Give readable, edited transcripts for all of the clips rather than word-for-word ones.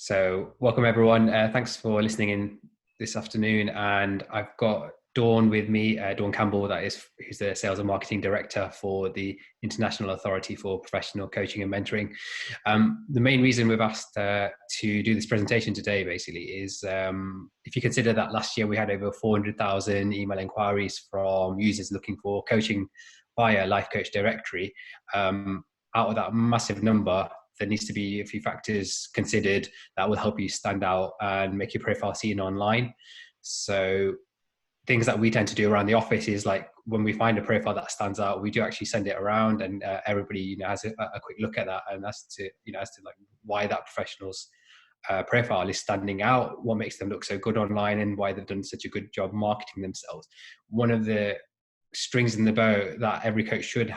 So welcome everyone. Thanks for listening in this afternoon. And I've got Dawn with me, Dawn Campbell, who's the Sales and Marketing Director for the International Authority for Professional Coaching and Mentoring. The main reason we've asked to do this presentation today basically is if you consider that last year we had over 400,000 email inquiries from users looking for coaching via Life Coach Directory, out of that massive number, there needs to be a few factors considered that will help you stand out and make your profile seen online. So things that we tend to do around the office is, like, when we find a profile that stands out, we do actually send it around, and everybody has a quick look at that, and as to like why that professional's profile is standing out, what makes them look so good online, and why they've done such a good job marketing themselves. One of the strings in the bow that every coach should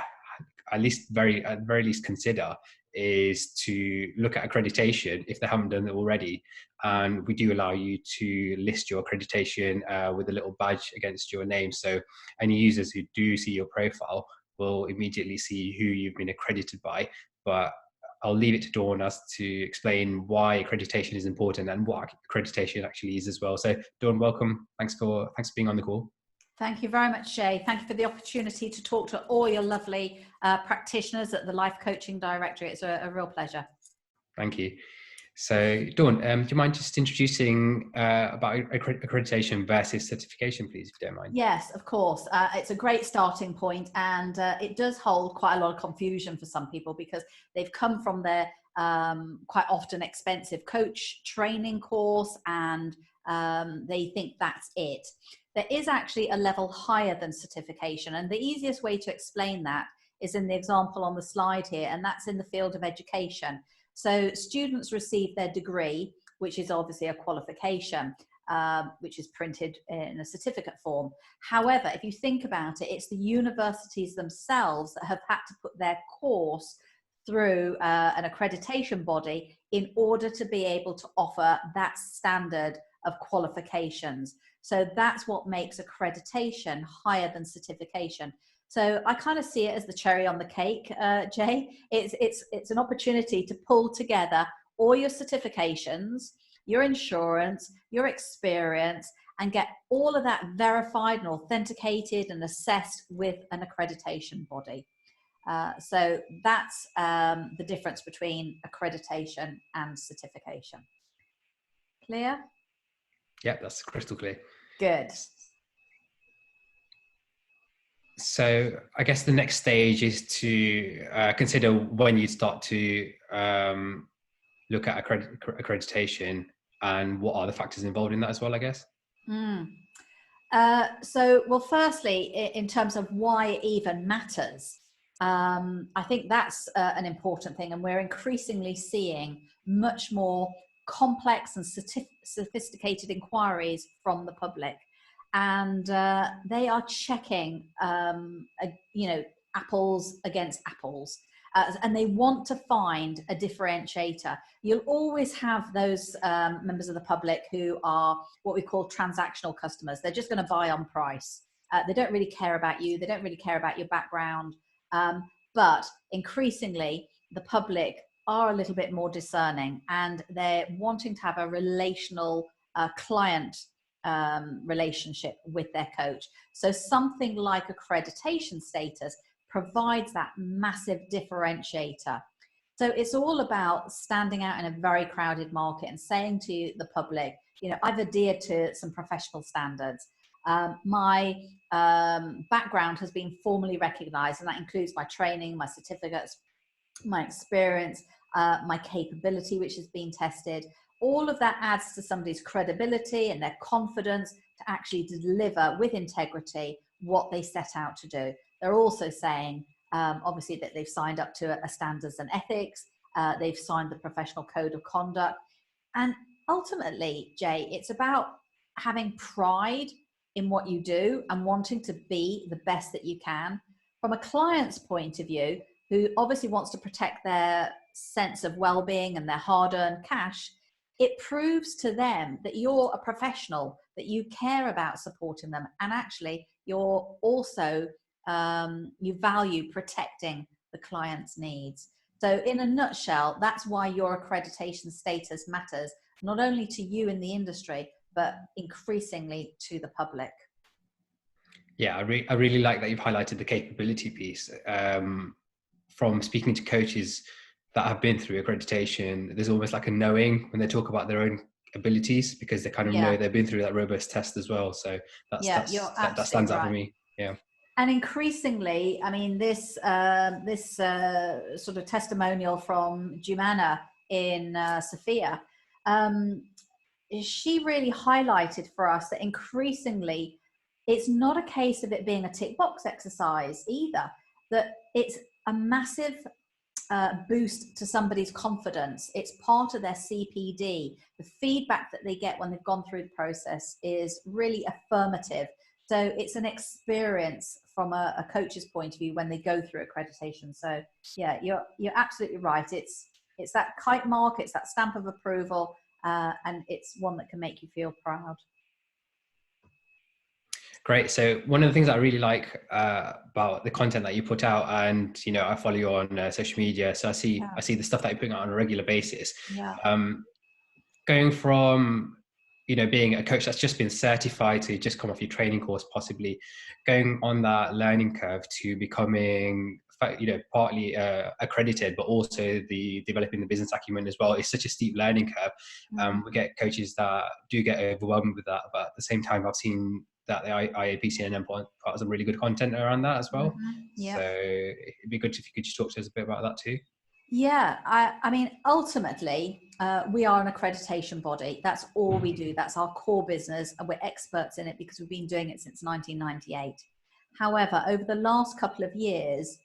at the very least consider is to look at accreditation if they haven't done it already. And we do allow you to list your accreditation with a little badge against your name. So any users who do see your profile will immediately see who you've been accredited by. But I'll leave it to Dawn as to explain why accreditation is important and what accreditation actually is as well. So Dawn, welcome. Thanks for being on the call. Thank you very much, Jay. Thank you for the opportunity to talk to all your lovely practitioners at the Life Coaching Directory. It's a real pleasure. Thank you. So, Dawn, do you mind just introducing about accreditation versus certification, please, if you don't mind? Yes, of course. It's a great starting point, and it does hold quite a lot of confusion for some people because they've come from their quite often expensive coach training course, and they think that's it. There is actually a level higher than certification, and the easiest way to explain that is in the example on the slide here, and that's in the field of education. So students receive their degree, which is obviously a qualification, which is printed in a certificate form. However, if you think about it, it's the universities themselves that have had to put their course through an accreditation body in order to be able to offer that standard of qualifications. So that's what makes accreditation higher than certification. So I kind of see it as the cherry on the cake, Jay. It's an opportunity to pull together all your certifications, your insurance, your experience, and get all of that verified and authenticated and assessed with an accreditation body. So that's the difference between accreditation and certification. Clear? Yeah, that's crystal clear. Good. So I guess the next stage is to consider when you start to look at accreditation and what are the factors involved in that as well, I guess. Well, firstly, in terms of why it even matters, I think that's an important thing, and we're increasingly seeing much more complex and sophisticated inquiries from the public, and they are checking apples against apples, and they want to find a differentiator. You'll always have those members of the public who are what we call transactional customers. They're just going to buy on price. They don't really care about you. They don't really care about your background. But increasingly, the public are a little bit more discerning, and they're wanting to have a relational client relationship with their coach. So something like accreditation status provides that massive differentiator. So it's all about standing out in a very crowded market and saying to the public, I've adhered to some professional standards. My background has been formally recognized, and that includes my training, my certificates, my experience, my capability, which has been tested. All of that adds to somebody's credibility and their confidence to actually deliver with integrity what they set out to do. They're also saying, obviously, that they've signed up to a standards and ethics, they've signed the professional code of conduct. And ultimately, Jay, it's about having pride in what you do and wanting to be the best that you can. From a client's point of view, who obviously wants to protect their sense of well-being and their hard-earned cash, it proves to them that you're a professional, that you care about supporting them, and actually you're also you value protecting the client's needs. So in a nutshell, that's why your accreditation status matters, not only to you in the industry, but increasingly to the public. Yeah, I really like that you've highlighted the capability piece. From speaking to coaches that have been through accreditation, there's almost like a knowing when they talk about their own abilities, because they kind of know Yeah. they've been through that robust test as well. So Yeah, you're that absolutely stands out for right. me. Yeah. And increasingly, I mean, this sort of testimonial from Jumana in Sophia, she really highlighted for us that increasingly it's not a case of it being a tick box exercise either, that it's a massive boost to somebody's confidence. It's part of their CPD. The feedback that they get when they've gone through the process is really affirmative. So it's an experience from a coach's point of view when they go through accreditation. So yeah, you're absolutely right. It's that kite mark, it's that stamp of approval, and it's one that can make you feel proud. Great. So one of the things that I really like about the content that you put out, and I follow you on social media, so I see the stuff that you're putting out on a regular basis. Yeah. Going from being a coach that's just been certified to just come off your training course, possibly going on that learning curve to becoming partly accredited, but also the developing the business acumen as well. It's such a steep learning curve. We get coaches that do get overwhelmed with that, but at the same time, I've seen that the IAPC&M put out some really good content around that as well. Yeah. So it'd be good if you could just talk to us a bit about that too. Yeah, I mean, ultimately, we are an accreditation body. That's all we do. That's our core business, and we're experts in it because we've been doing it since 1998. However, over the last couple of years,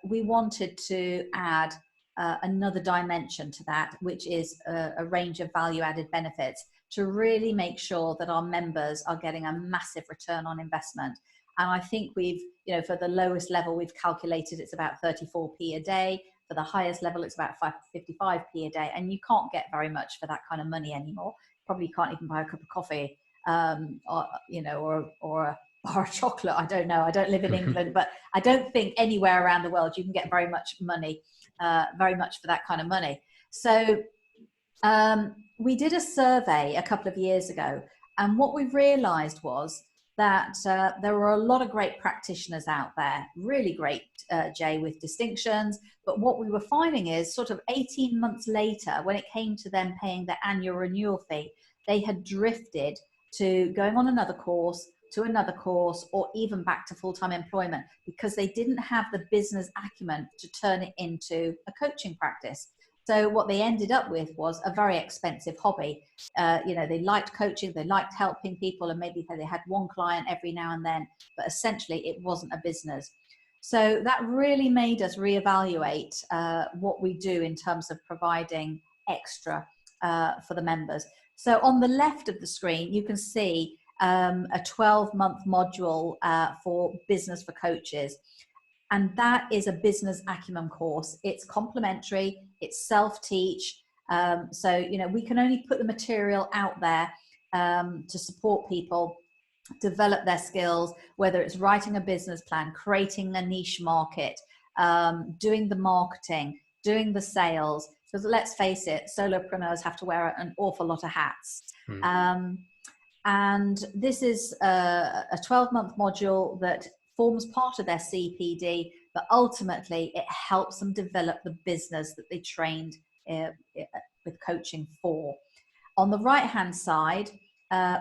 we wanted to add another dimension to that, which is a range of value-added benefits to really make sure that our members are getting a massive return on investment. And I think we've, for the lowest level, we've calculated it's about 34p a day. For the highest level, it's about 55p a day. And you can't get very much for that kind of money anymore. Probably can't even buy a cup of coffee, or a bar of chocolate. I don't know. I don't live in England, but I don't think anywhere around the world you can get very much for that kind of money. So we did a survey a couple of years ago, and what we realized was that there were a lot of great practitioners out there, really great, Jay, with distinctions. But what we were finding is sort of 18 months later, when it came to them paying their annual renewal fee, they had drifted to going on another course, to another course, or even back to full-time employment, because they didn't have the business acumen to turn it into a coaching practice. So what they ended up with was a very expensive hobby. They liked coaching, they liked helping people, and maybe they had one client every now and then, but essentially it wasn't a business. So that really made us reevaluate what we do in terms of providing extra for the members. So on the left of the screen, you can see a 12-month module for business for coaches. And that is a business acumen course. It's complimentary, it's self-teach. So, we can only put the material out there to support people develop their skills, whether it's writing a business plan, creating a niche market, doing the marketing, doing the sales. Because let's face it, solopreneurs have to wear an awful lot of hats. And this is a 12-month module that forms part of their CPD, but ultimately it helps them develop the business that they trained with coaching for. On the right-hand side,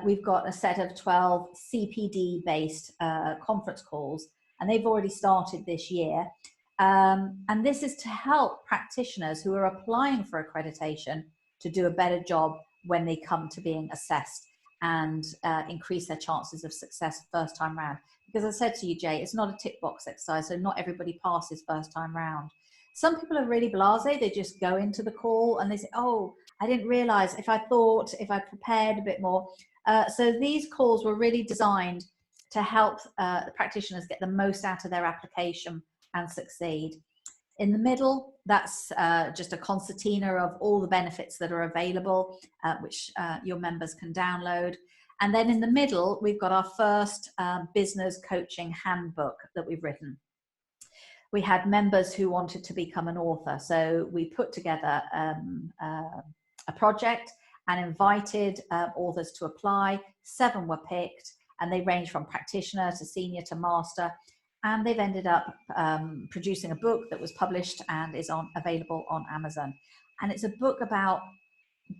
we've got a set of 12 CPD-based conference calls, and they've already started this year. And this is to help practitioners who are applying for accreditation to do a better job when they come to being assessed, and increase their chances of success first time round. Because I said to you, Jay, it's not a tick box exercise, so not everybody passes first time round. Some people are really blasé, they just go into the call and they say, oh, I didn't realize, if I prepared a bit more. So these calls were really designed to help the practitioners get the most out of their application and succeed. In the middle, that's just a concertina of all the benefits that are available, which your members can download. And then in the middle, we've got our first business coaching handbook that we've written. We had members who wanted to become an author. So we put together a project and invited authors to apply. 7 were picked, and they range from practitioner to senior to master. And they've ended up producing a book that was published and is available on Amazon. And it's a book about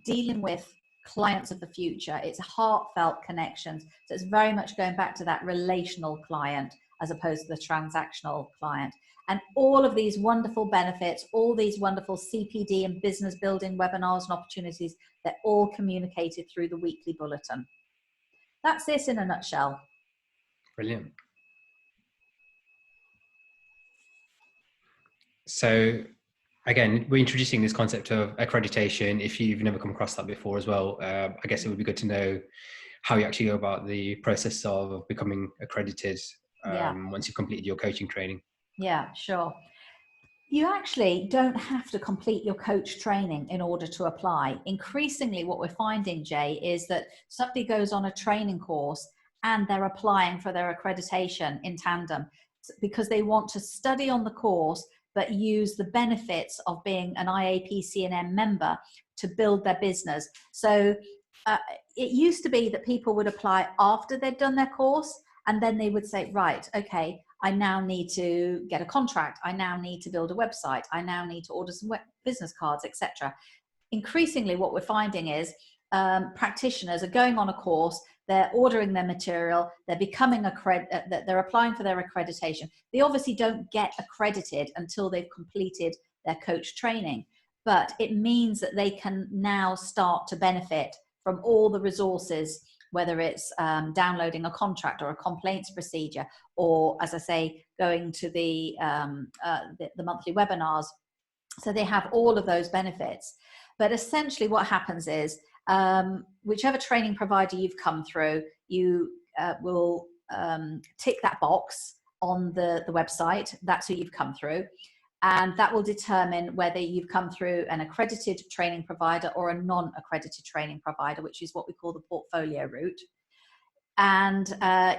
dealing with clients of the future. It's heartfelt connections. So it's very much going back to that relational client as opposed to the transactional client. And all of these wonderful benefits, all these wonderful CPD and business building webinars and opportunities, they're all communicated through the weekly bulletin. That's this in a nutshell. Brilliant. So again, we're introducing this concept of accreditation. If you've never come across that before as well, I guess it would be good to know how you actually go about the process of becoming accredited once you've completed your coaching training. Yeah, sure. You actually don't have to complete your coach training in order to apply. Increasingly, what we're finding, Jay, is that somebody goes on a training course and they're applying for their accreditation in tandem because they want to study on the course but use the benefits of being an IAPC&M member to build their business. So it used to be that people would apply after they'd done their course, and then they would say, right, okay, I now need to get a contract. I now need to build a website. I now need to order some business cards, etc. Increasingly, what we're finding is practitioners are going on a course, they're ordering their material, they're becoming they're applying for their accreditation. They obviously don't get accredited until they've completed their coach training, but it means that they can now start to benefit from all the resources, whether it's downloading a contract or a complaints procedure, or, as I say, going to the monthly webinars. So they have all of those benefits. But essentially what happens is, whichever training provider you've come through, you will tick that box on the website. That's who you've come through. And that will determine whether you've come through an accredited training provider or a non-accredited training provider, which is what we call the portfolio route. And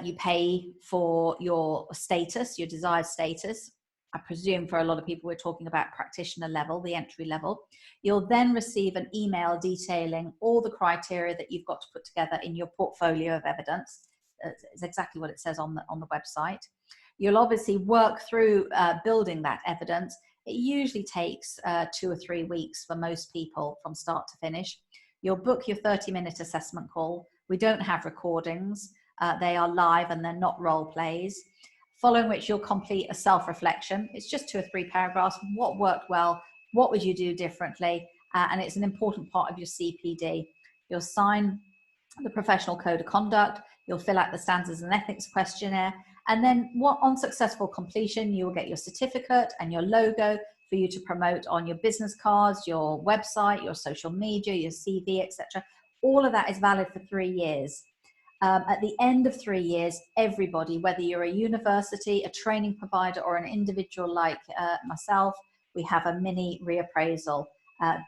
you pay for your status, your desired status. I presume for a lot of people, we're talking about practitioner level, the entry level. You'll then receive an email detailing all the criteria that you've got to put together in your portfolio of evidence. It's exactly what it says on the website. You'll obviously work through building that evidence. It usually takes 2 or 3 weeks for most people from start to finish. You'll book your 30-minute assessment call. We don't have recordings. They are live and they're not role plays. Following which you'll complete a self-reflection. It's just 2 or 3 paragraphs. What worked well? What would you do differently? And it's an important part of your CPD. You'll sign the professional code of conduct. You'll fill out the standards and ethics questionnaire. And then on successful completion, you will get your certificate and your logo for you to promote on your business cards, your website, your social media, your CV, etc. All of that is valid for 3 years. At the end of 3 years, everybody, whether you're a university, a training provider, or an individual like myself, we have a mini reappraisal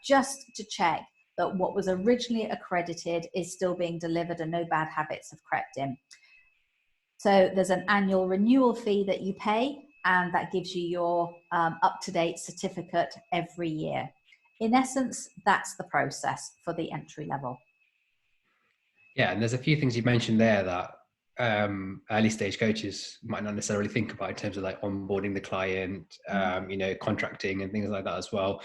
just to check that what was originally accredited is still being delivered and no bad habits have crept in. So there's an annual renewal fee that you pay, and that gives you your up-to-date certificate every year. In essence, that's the process for the entry level. Yeah, and there's a few things you mentioned there that early stage coaches might not necessarily think about in terms of like onboarding the client, contracting and things like that as well.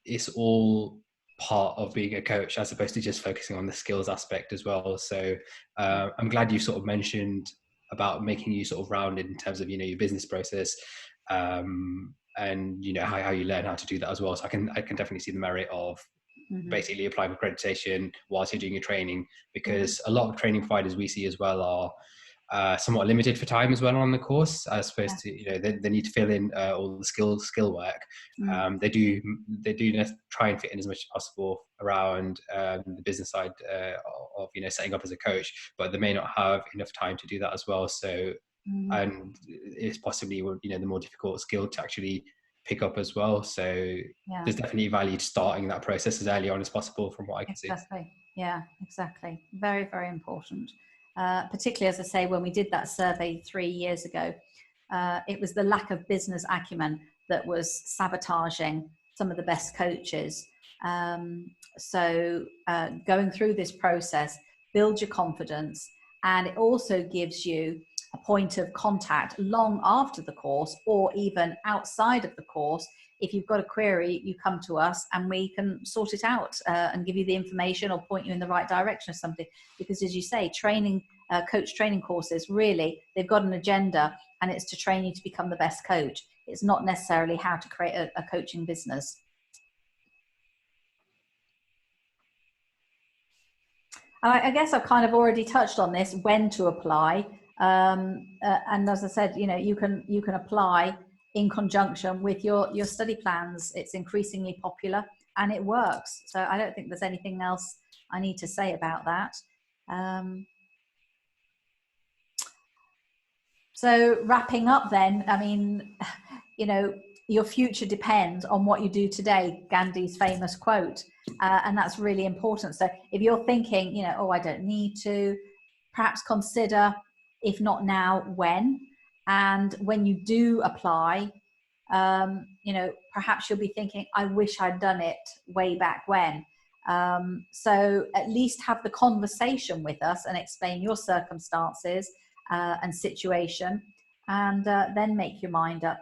It's all part of being a coach as opposed to just focusing on the skills aspect as well. So I'm glad you sort of mentioned about making you sort of rounded in terms of, your business process and, how you learn how to do that as well. So I can definitely see the merit of basically applying for accreditation whilst you're doing your training, because a lot of training providers we see as well are somewhat limited for time as well on the course, as opposed to, they need to fill in all the skill work. They do try and fit in as much as possible around the business side of setting up as a coach, but they may not have enough time to do that as well. So and it's possibly the more difficult skill to actually pick up as well. So there's definitely value to starting that process as early on as possible from what I can see. Yeah, exactly. Very, very important. Particularly, as I say, when we did that survey 3 years ago, it was the lack of business acumen that was sabotaging some of the best coaches. So going through this process builds your confidence, and it also gives you a point of contact long after the course, or even outside of the course. If you've got a query, you come to us and we can sort it out and give you the information or point you in the right direction of something. Because as you say, training, coach training courses, really, they've got an agenda, and it's to train you to become the best coach. It's not necessarily how to create a coaching business. I guess I've kind of already touched on this, when to apply. And as I said, you know, you can apply in conjunction with your study plans. It's increasingly popular and it works. So I don't think there's anything else I need to say about that. So wrapping up then, I mean, you know, your future depends on what you do today, Gandhi's famous quote. And that's really important. So if you're thinking, you know, oh, I don't need to, perhaps consider, if not now, when. And when you do apply, you know, perhaps you'll be thinking, I wish I'd done it way back when. So at least have the conversation with us and explain your circumstances and situation, and then make your mind up.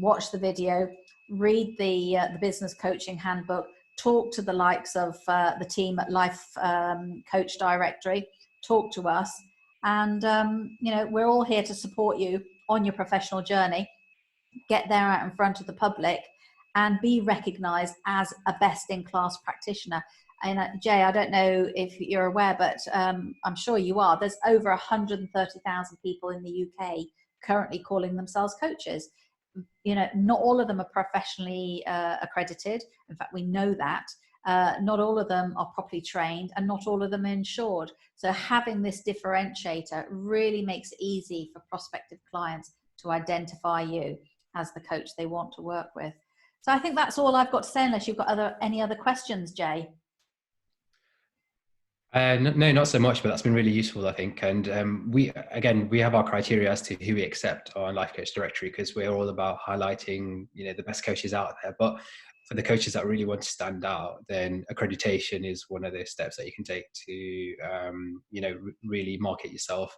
Watch the video, read the business coaching handbook, talk to the likes of the team at Life Coach Directory, talk to us, and you know, we're all here to support you on your professional journey. Get there out in front of the public and be recognized as a best-in-class practitioner. And Jay, I don't know if you're aware, but I'm sure you are, there's over 130,000 people in the UK currently calling themselves coaches. You know, not all of them are professionally accredited. In fact, we know that. Not all of them are properly trained, and not all of them are insured. So having this differentiator really makes it easy for prospective clients to identify you as the coach they want to work with. So I think that's all I've got to say, unless you've got any other questions, Jay. No, not so much, but that's been really useful, I think. And we have our criteria as to who we accept on Life Coach Directory, because we're all about highlighting, you know, the best coaches out there. But for the coaches that really want to stand out, then accreditation is one of the steps that you can take to, you know, really market yourself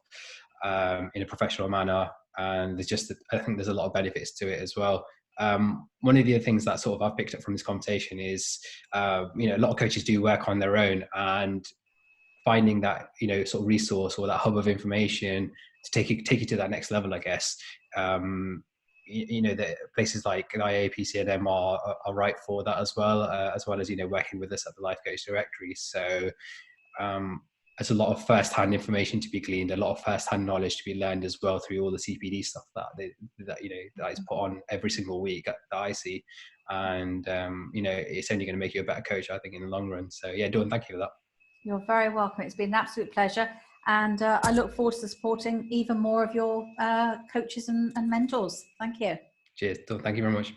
in a professional manner. And I think there's a lot of benefits to it as well. One of the other things that sort of I've picked up from this conversation is, you know, a lot of coaches do work on their own, and finding that, you know, sort of resource or that hub of information to take you to that next level, I guess. You know, the places like IAPC&M are right for that as well as, you know, working with us at the Life Coach Directory. So there's a lot of first-hand information to be gleaned, a lot of first-hand knowledge to be learned as well through all the CPD stuff that you know, that is put on every single week that I see. And you know, it's only going to make you a better coach, I think, in the long run. So yeah, Dawn, thank you for that. You're very welcome. It's been an absolute pleasure. And I look forward to supporting even more of your coaches and mentors. Thank you. Cheers, Dawn. Thank you very much.